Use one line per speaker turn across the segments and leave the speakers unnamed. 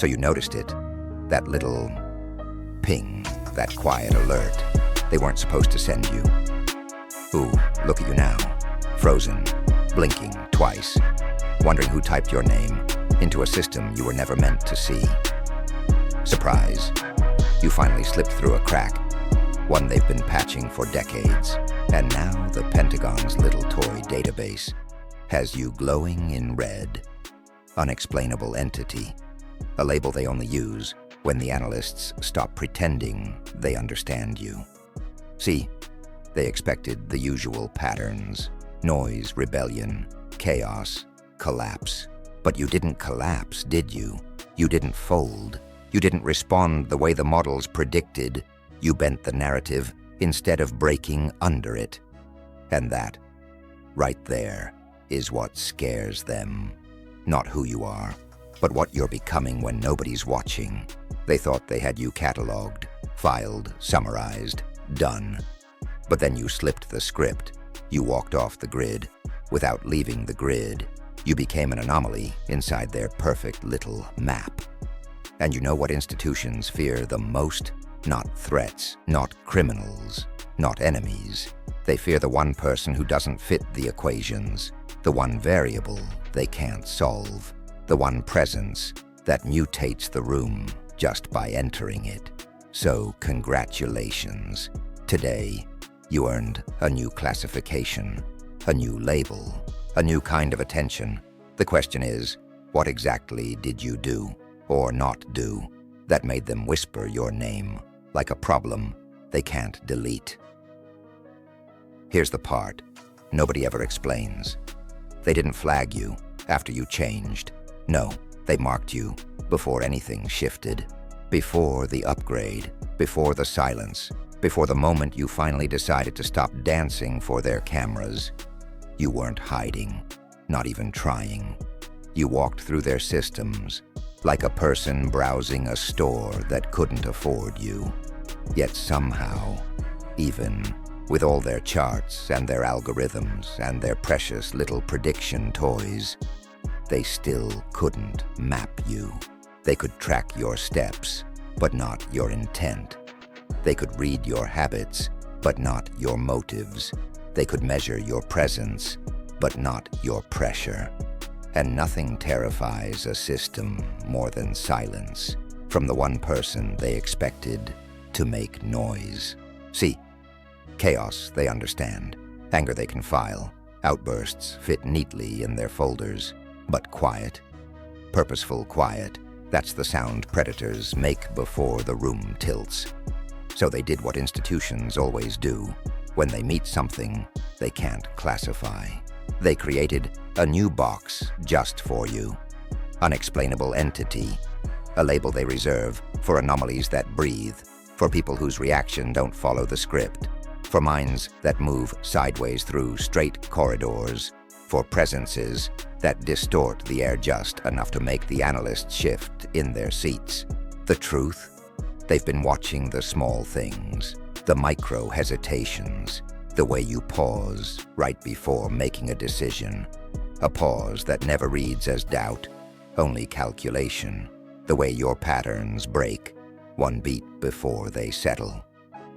So you noticed it, that little ping, that quiet alert. They weren't supposed to send you. Ooh, look at you now, frozen, blinking twice, wondering who typed your name into a system you were never meant to see. Surprise, you finally slipped through a crack, one they've been patching for decades, and now the Pentagon's little toy database has you glowing in red. Unexplainable entity, a label they only use when the analysts stop pretending they understand you. See, they expected the usual patterns: noise, rebellion, chaos, collapse. But you didn't collapse, did you? You didn't fold. You didn't respond the way the models predicted. You bent the narrative instead of breaking under it. And that, right there, is what scares them. Not who you are, but what you're becoming when nobody's watching. They thought they had you cataloged, filed, summarized, done. But then you slipped the script. You walked off the grid. Without leaving the grid, you became an anomaly inside their perfect little map. And you know what institutions fear the most? Not threats, not criminals, not enemies. They fear the one person who doesn't fit the equations, the one variable they can't solve, the one presence that mutates the room just by entering it. So congratulations. Today, you earned a new classification, a new label, a new kind of attention. The question is, what exactly did you do or not do that made them whisper your name like a problem they can't delete? Here's the part nobody ever explains. They didn't flag you after you changed. No, they marked you before anything shifted, before the upgrade, before the silence, before the moment you finally decided to stop dancing for their cameras. You weren't hiding, not even trying. You walked through their systems like a person browsing a store that couldn't afford you. Yet somehow, even with all their charts and their algorithms and their precious little prediction toys, they still couldn't map you. They could track your steps, but not your intent. They could read your habits, but not your motives. They could measure your presence, but not your pressure. And nothing terrifies a system more than silence from the one person they expected to make noise. See, chaos they understand, anger they can file, outbursts fit neatly in their folders. But quiet, purposeful quiet, that's the sound predators make before the room tilts. So they did what institutions always do when they meet something they can't classify. They created a new box just for you. Unexplainable entity, a label they reserve for anomalies that breathe, for people whose reaction don't follow the script, for minds that move sideways through straight corridors, for presences that distort the air just enough to make the analysts shift in their seats. The truth? They've been watching the small things, the micro hesitations, the way you pause right before making a decision, a pause that never reads as doubt, only calculation, the way your patterns break one beat before they settle,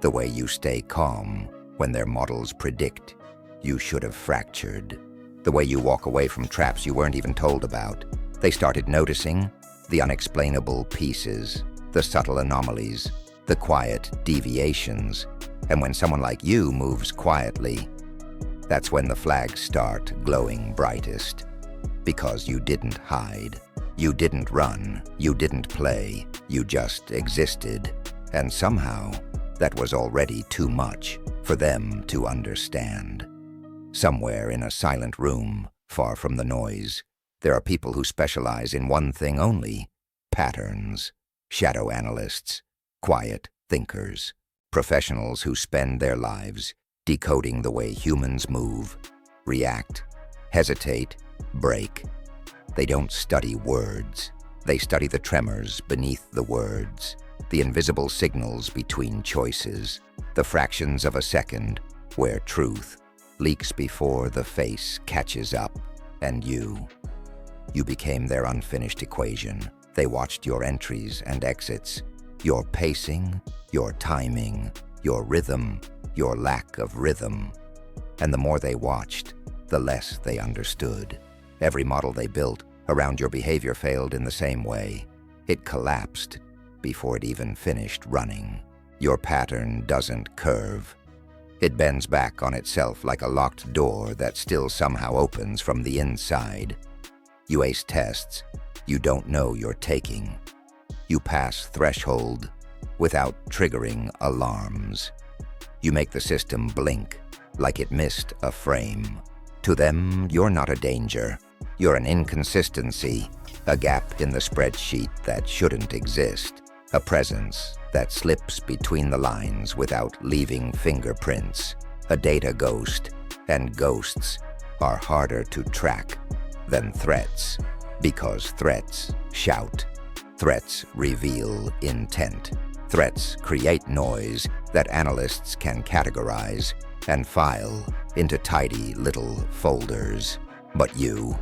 the way you stay calm when their models predict you should have fractured, the way you walk away from traps you weren't even told about. They started noticing the unexplainable pieces, the subtle anomalies, the quiet deviations. And when someone like you moves quietly, that's when the flags start glowing brightest. Because you didn't hide, you didn't run, you didn't play, you just existed. And somehow, that was already too much for them to understand. Somewhere in a silent room, far from the noise, there are people who specialize in one thing only: patterns, shadow analysts, quiet thinkers, professionals who spend their lives decoding the way humans move, react, hesitate, break. They don't study words. They study the tremors beneath the words, the invisible signals between choices, the fractions of a second where truth leaks before the face catches up. And you became their unfinished equation, They watched your entries and exits, your pacing, your timing, your rhythm, your lack of rhythm. And the more they watched, the less they understood. Every model they built around your behavior failed in the same way. It collapsed before it even finished running. Your pattern doesn't curve. It bends back on itself like a locked door that still somehow opens from the inside. You ace tests you don't know you're taking. You pass threshold without triggering alarms. You make the system blink like it missed a frame. To them, you're not a danger. You're an inconsistency, a gap in the spreadsheet that shouldn't exist, a presence that slips between the lines without leaving fingerprints, a data ghost, and ghosts are harder to track than threats, because threats shout, threats reveal intent, threats create noise that analysts can categorize and file into tidy little folders. But you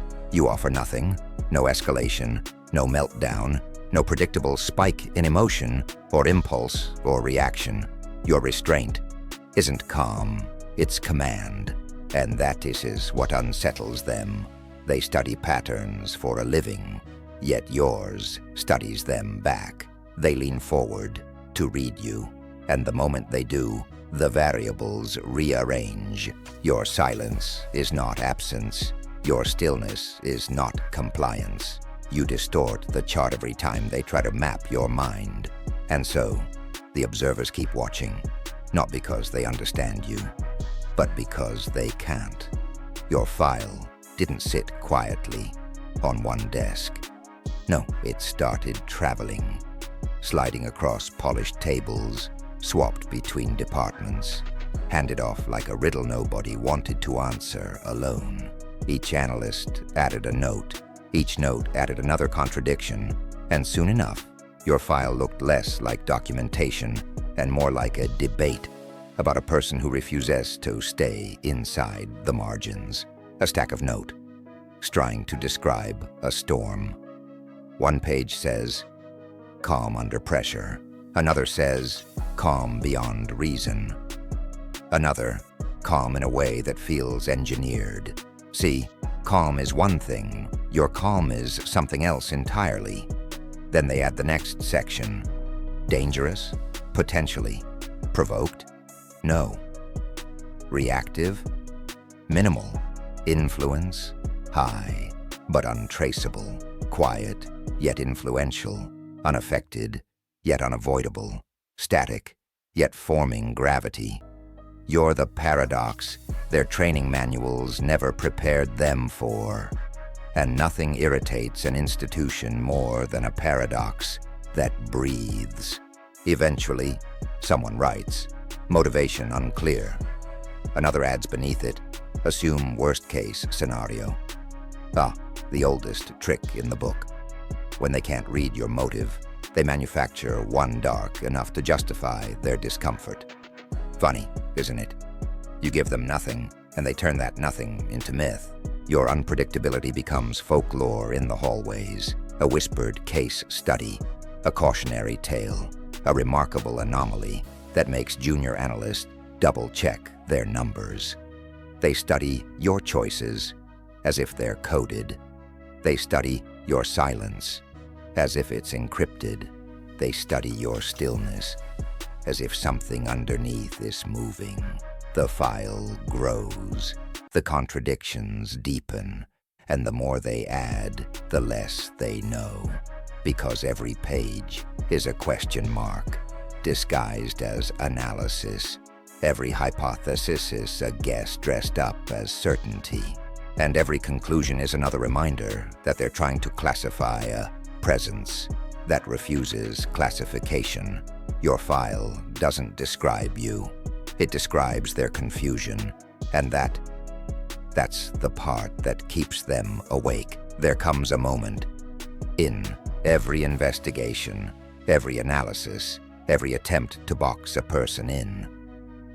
offer nothing, no escalation, no meltdown, no predictable spike in emotion or impulse or reaction. Your restraint isn't calm, it's command, and that is what unsettles them. They study patterns for a living, yet yours studies them back. They lean forward to read you, and the moment they do, the variables rearrange. Your silence is not absence. Your stillness is not compliance. You distort the chart every time they try to map your mind. And so, the observers keep watching, not because they understand you, but because they can't. Your file didn't sit quietly on one desk. No, it started traveling, sliding across polished tables, swapped between departments, handed off like a riddle nobody wanted to answer alone. Each analyst added a note. Each note added another contradiction, and soon enough, your file looked less like documentation and more like a debate about a person who refuses to stay inside the margins. A stack of notes, trying to describe a storm. One page says, calm under pressure. Another says, calm beyond reason. Another, calm in a way that feels engineered. See, calm is one thing, your calm is something else entirely. Then they add the next section. Dangerous? Potentially. Provoked? No. Reactive? Minimal. Influence? High, but untraceable. Quiet, yet influential. Unaffected, yet unavoidable. Static, yet forming gravity. You're the paradox their training manuals never prepared them for. And nothing irritates an institution more than a paradox that breathes. Eventually, someone writes, motivation unclear. Another adds beneath it, assume worst-case scenario. The oldest trick in the book. When they can't read your motive, they manufacture one dark enough to justify their discomfort. Funny, isn't it? You give them nothing, and they turn that nothing into myth. Your unpredictability becomes folklore in the hallways, a whispered case study, a cautionary tale, a remarkable anomaly that makes junior analysts double-check their numbers. They study your choices as if they're coded. They study your silence as if it's encrypted. They study your stillness as if something underneath is moving. The file grows. The contradictions deepen, and the more they add, the less they know. Because every page is a question mark, disguised as analysis. Every hypothesis is a guess dressed up as certainty. And every conclusion is another reminder that they're trying to classify a presence that refuses classification. Your file doesn't describe you. It describes their confusion, and that's the part that keeps them awake. There comes a moment in every investigation, every analysis, every attempt to box a person in,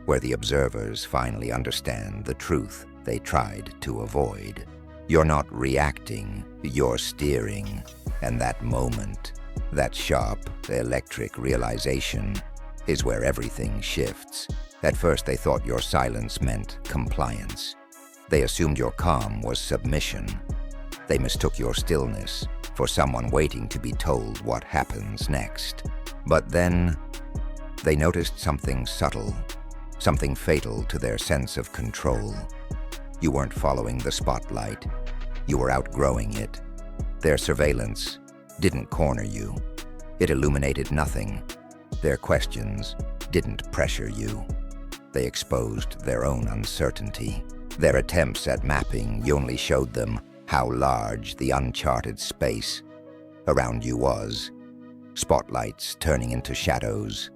where the observers finally understand the truth they tried to avoid. You're not reacting, you're steering. And that moment, that sharp, electric realization, is where everything shifts. At first they thought your silence meant compliance. They assumed your calm was submission. They mistook your stillness for someone waiting to be told what happens next. But then, they noticed something subtle, something fatal to their sense of control. You weren't following the spotlight. You were outgrowing it. Their surveillance didn't corner you. It illuminated nothing. Their questions didn't pressure you. They exposed their own uncertainty. Their attempts at mapping only showed them how large the uncharted space around you was. Spotlights turning into shadows.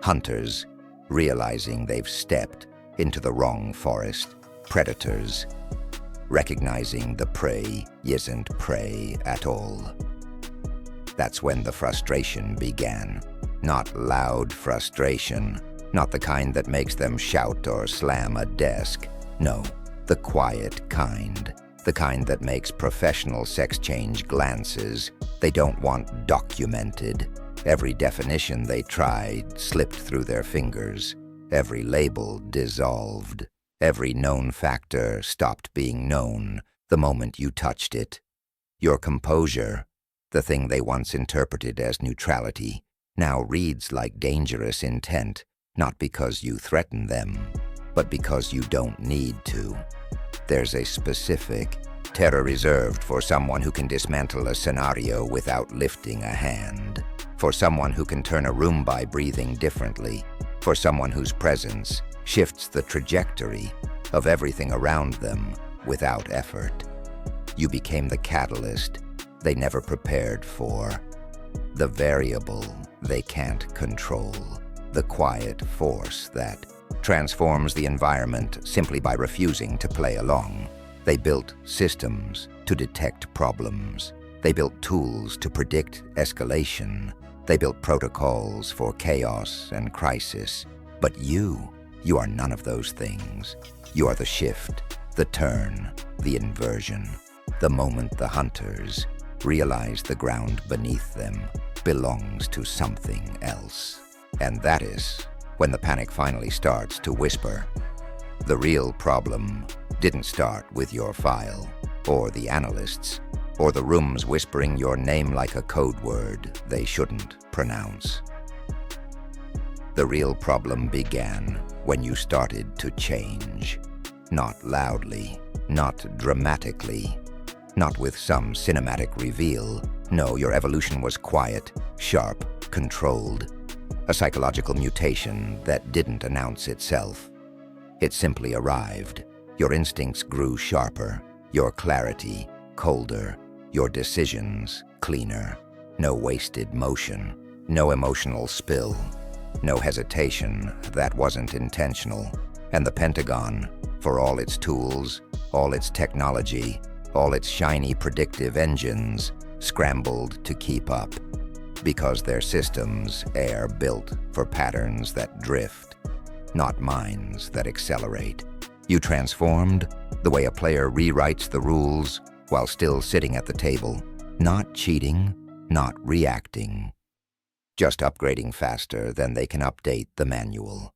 Hunters realizing they've stepped into the wrong forest. Predators recognizing the prey isn't prey at all. That's when the frustration began. Not loud frustration, not the kind that makes them shout or slam a desk. No, the quiet kind. The kind that makes professional sex change glances. They don't want documented. Every definition they tried slipped through their fingers. Every label dissolved. Every known factor stopped being known the moment you touched it. Your composure, the thing they once interpreted as neutrality, now reads like dangerous intent, not because you threaten them, but because you don't need to. There's a specific terror reserved for someone who can dismantle a scenario without lifting a hand, for someone who can turn a room by breathing differently, for someone whose presence shifts the trajectory of everything around them without effort. You became the catalyst they never prepared for, the variable they can't control, the quiet force that transforms the environment simply by refusing to play along. They built systems to detect problems. They built tools to predict escalation. They built protocols for chaos and crisis. But you are none of those things. You are the shift, the turn, the inversion. The moment the hunters realize the ground beneath them belongs to something else. And that is when the panic finally starts to whisper. The real problem didn't start with your file, or the analysts, or the rooms whispering your name like a code word they shouldn't pronounce. The real problem began when you started to change. Not loudly, not dramatically, not with some cinematic reveal. No, your evolution was quiet, sharp, controlled. A psychological mutation that didn't announce itself. It simply arrived. Your instincts grew sharper, your clarity colder, your decisions cleaner. No wasted motion, no emotional spill, no hesitation that wasn't intentional. And the Pentagon, for all its tools, all its technology, all its shiny predictive engines, scrambled to keep up. Because their systems are built for patterns that drift, not minds that accelerate. You transformed the way a player rewrites the rules while still sitting at the table, not cheating, not reacting, just upgrading faster than they can update the manual.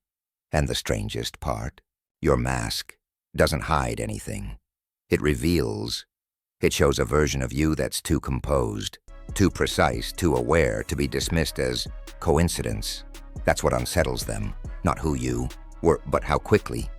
And the strangest part, your mask doesn't hide anything. It reveals. It shows a version of you that's too composed, too precise, too aware to be dismissed as coincidence. That's what unsettles them, not who you were, but how quickly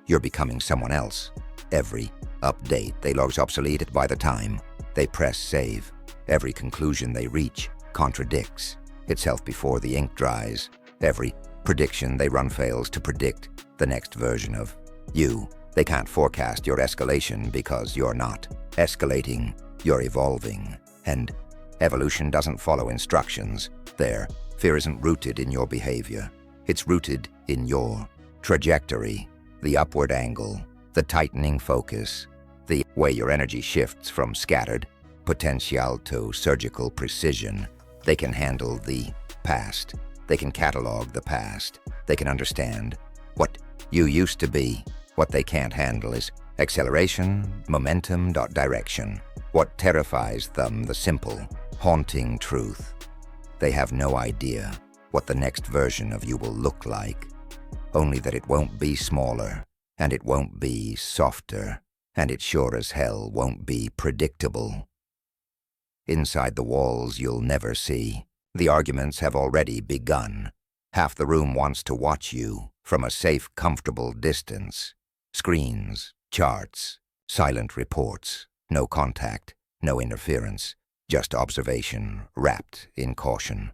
you're becoming someone else. Every update they log's obsoleted by the time they press save. Every conclusion they reach contradicts itself before the ink dries. Every prediction they run fails to predict the next version of you. They can't forecast your escalation because you're not escalating, you're evolving. And evolution doesn't follow instructions. Their fear isn't rooted in your behavior. It's rooted in your trajectory, the upward angle, the tightening focus, the way your energy shifts from scattered potential to surgical precision. They can handle the past. They can catalog the past. They can understand what you used to be. What they can't handle is Acceleration, momentum, direction. What terrifies them, the simple, haunting truth. They have no idea what the next version of you will look like. Only that it won't be smaller, and it won't be softer, and it sure as hell won't be predictable. Inside the walls you'll never see. The arguments have already begun. Half the room wants to watch you from a safe, comfortable distance. Screens, charts, silent reports, no contact, no interference, just observation wrapped in caution.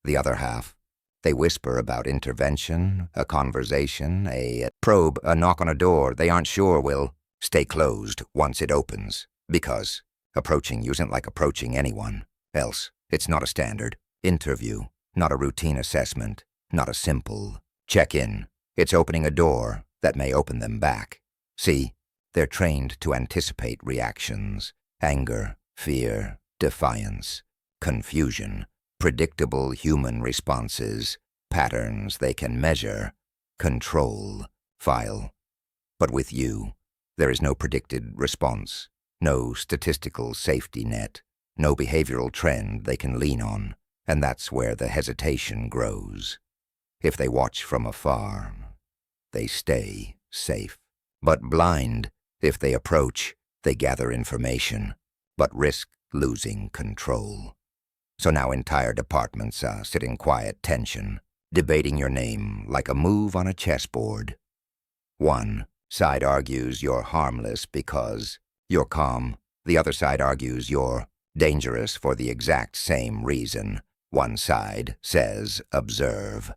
The other half, they whisper about intervention, a conversation, a probe, a knock on a door they aren't sure will stay closed once it opens, because approaching you isn't like approaching anyone else. It's not a standard interview, not a routine assessment, not a simple check-in. It's opening a door that may open them back. See, they're trained to anticipate reactions, anger, fear, defiance, confusion, predictable human responses, patterns they can measure, control, file. But with you, there is no predicted response, no statistical safety net, no behavioral trend they can lean on, and that's where the hesitation grows. If they watch from afar, they stay safe. But blind, if they approach, they gather information, but risk losing control. So now entire departments sit in quiet tension, debating your name like a move on a chessboard. One side argues you're harmless because you're calm. The other side argues you're dangerous for the exact same reason. One side says observe.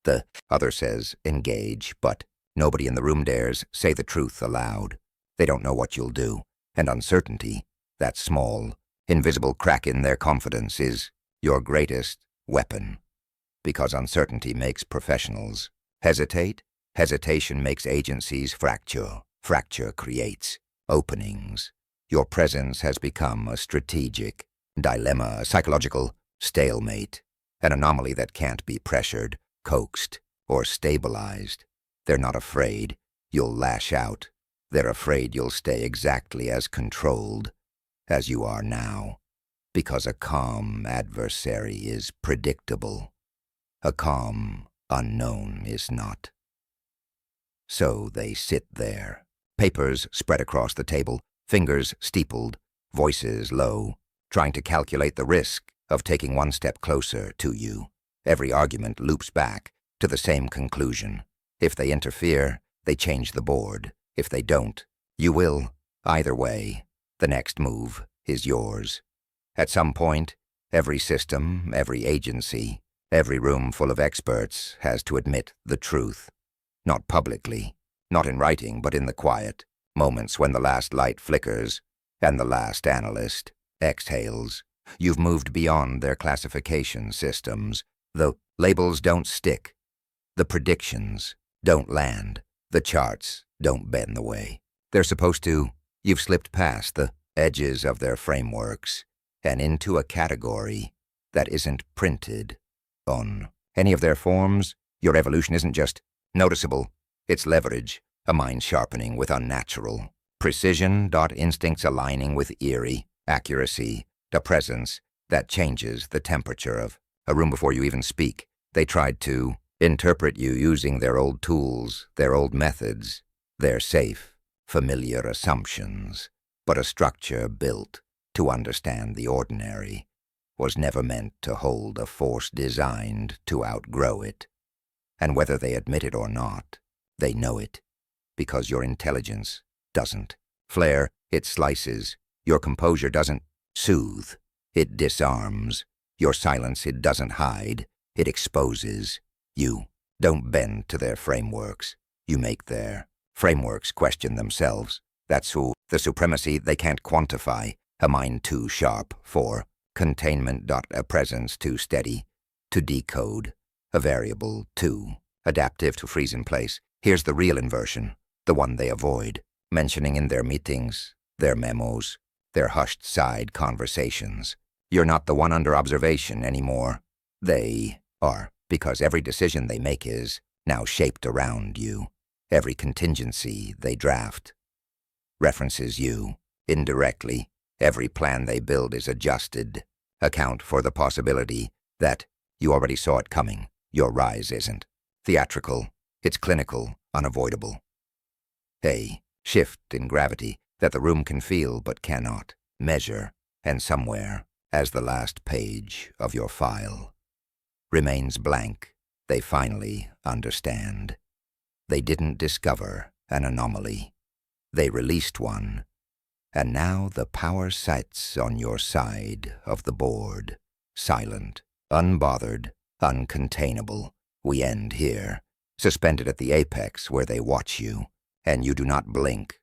The other says engage, but nobody in the room dares say the truth aloud. They don't know what you'll do, and uncertainty, that small, invisible crack in their confidence, is your greatest weapon. Because uncertainty makes professionals hesitate, hesitation makes agencies fracture, fracture creates openings. Your presence has become a strategic dilemma, a psychological stalemate, an anomaly that can't be pressured, coaxed, or stabilized. They're not afraid you'll lash out. They're afraid you'll stay exactly as controlled as you are now, because a calm adversary is predictable. A calm unknown is not. So they sit there, papers spread across the table, fingers steepled, voices low, trying to calculate the risk of taking one step closer to you. Every argument loops back to the same conclusion. If they interfere, they change the board. If they don't, you will. Either way, the next move is yours. At some point, every system, every agency, every room full of experts has to admit the truth. Not publicly, not in writing, but in the quiet moments when the last light flickers and the last analyst exhales. You've moved beyond their classification systems. The labels don't stick. The predictions don't land. The charts don't bend the way they're supposed to. You've slipped past the edges of their frameworks and into a category that isn't printed on any of their forms. Your evolution isn't just noticeable. It's leverage, a mind sharpening with unnatural precision, instincts aligning with eerie accuracy, a presence that changes the temperature of a room before you even speak. They tried to interpret you using their old tools, their old methods, their safe, familiar assumptions. But a structure built to understand the ordinary was never meant to hold a force designed to outgrow it. And whether they admit it or not, they know it, because your intelligence doesn't flare, it slices. Your composure doesn't soothe, it disarms. Your silence, it doesn't hide, it exposes. You don't bend to their frameworks. You make their frameworks question themselves. That's who the supremacy they can't quantify, a mind too sharp for containment, a presence too steady to decode, a variable too adaptive to freeze in place. Here's the real inversion, the one they avoid mentioning in their meetings, their memos, their hushed side conversations. You're not the one under observation anymore. They are, because every decision they make is now shaped around you. Every contingency they draft, references you. Indirectly, every plan they build is adjusted. Account for the possibility that you already saw it coming. Your rise isn't theatrical, it's clinical, unavoidable. A shift in gravity that the room can feel but cannot measure, and somewhere, as the last page of your file remains blank, they finally understand. They didn't discover an anomaly. They released one, and now the power sits on your side of the board, silent, unbothered, uncontainable. We end here, suspended at the apex where they watch you, and you do not blink